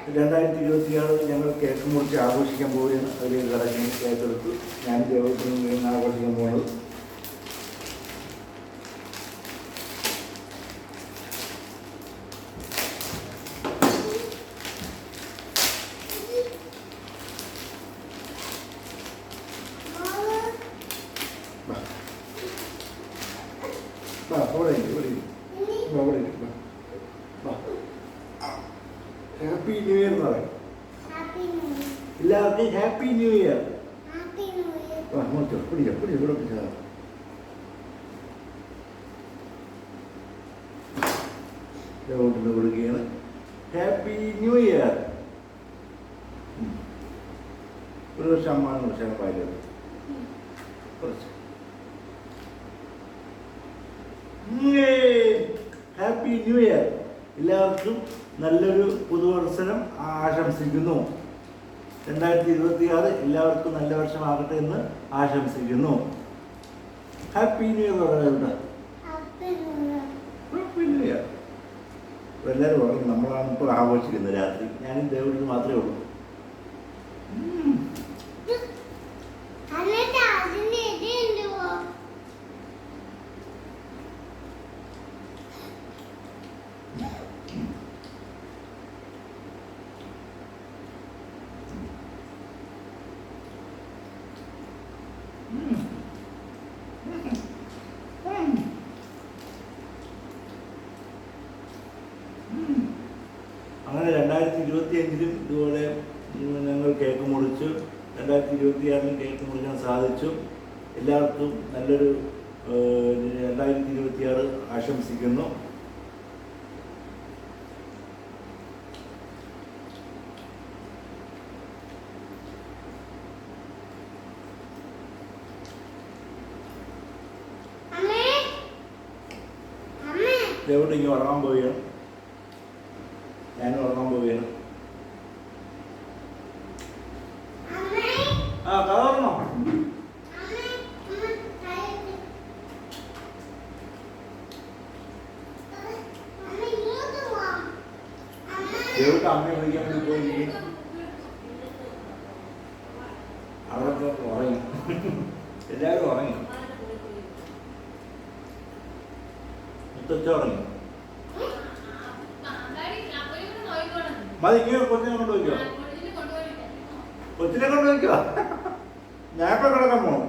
2026 ഞങ്ങൾ കേക്ക് മുറിച്ച് ആഘോഷിക്കാൻ പോവുകയാണ്. ഒരു കടക്കിന് കേക്ക് എടുത്ത് ഞാൻ ദേവത്തിന് ആഘോഷിക്കാൻ പോകുന്നത്. ഹാപ്പി ന്യൂ ഇയർ എന്ന് പറയും. എല്ലാവർക്കും ഹാപ്പി ന്യൂ ഇയർ. കൊടുക്കുകയാണ്. Happy new year. ഒരു വർഷം അമ്മാണ് വർഷം പായത് കുറച്ച്. Happy new year. എല്ലാവർക്കും നല്ലൊരു പുതുവത്സരം ആശംസിക്കുന്നു. 2026 എല്ലാവർക്കും നല്ല വർഷമാകട്ടെ എന്ന് ആശംസിക്കുന്നു. ഹാപ്പി ന്യൂ ഇയർ പറയുന്നുണ്ട്. Happy new year. എല്ലാവരും പറഞ്ഞു നമ്മളാണ് ഇപ്പോൾ ആഘോഷിക്കുന്നത്. രാത്രി ഞാനും ദേവന് മാത്രമേ ഉള്ളൂ. അങ്ങനെ 2025 ഇതുപോലെ ഞങ്ങൾ കേക്ക് മുറിച്ചു. 2026 കേക്ക് മുറിക്കാൻ സാധിച്ചു. എല്ലാവർക്കും നല്ലൊരു 2026 ആശംസിക്കുന്നു. എവിടെ ഇങ്ങനെ ഉറങ്ങാൻ പോവുകയാണ്. ഞാനും ഉറങ്ങാൻ പോവുകയാണ്. ആ കഥ ദേവട്ട് അമ്മയെ വിളിക്കാൻ വേണ്ടി പോയി. അവിടെ ഉറങ്ങി. എല്ലാവരും ഉറങ്ങി. മുത്തച്ഛ ഉറങ്ങി. മതി ഇങ്ങനെ കൊച്ചിനെ കൊണ്ടുപോയിക്കോ. കൊച്ചിനെ കൊണ്ടുപോയിക്കോ. ഞാൻ ഇപ്പൊ കിടക്കാൻ പോണം.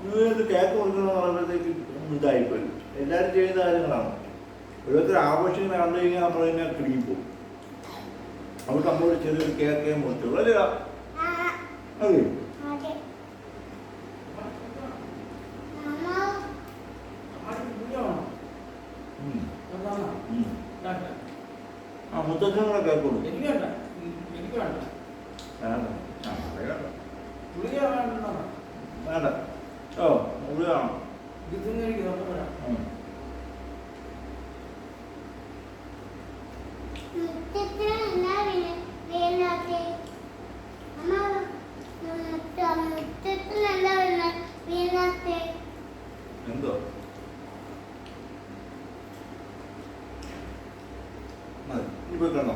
ന്യൂ ഇയർ കേക്ക് കൊടുക്കണമെന്ന് പറയുമ്പോഴത്തേക്ക് ഇതായിപ്പോയി. എല്ലാവരും ചെയ്യുന്ന കാര്യങ്ങളാണ്. ഓരോരുത്തർ ആഘോഷങ്ങൾ കണ്ടു കഴിഞ്ഞാൽ നമ്മൾ തന്നെ കിടങ്ങി പോകും. അവിടെ നമ്മളോട് ചെറിയൊരു കേക്കേ മുറിച്ചുള്ളൂ അല്ലേ? അതെ. ആ മുത്തച്ഛനും കൂടെ കേക്ക് കൊടുക്കും. വേണ്ട. ഓ ഗുളികയാണോ? എന്തോ മതി. ഇനി പോയി കണ്ടോ?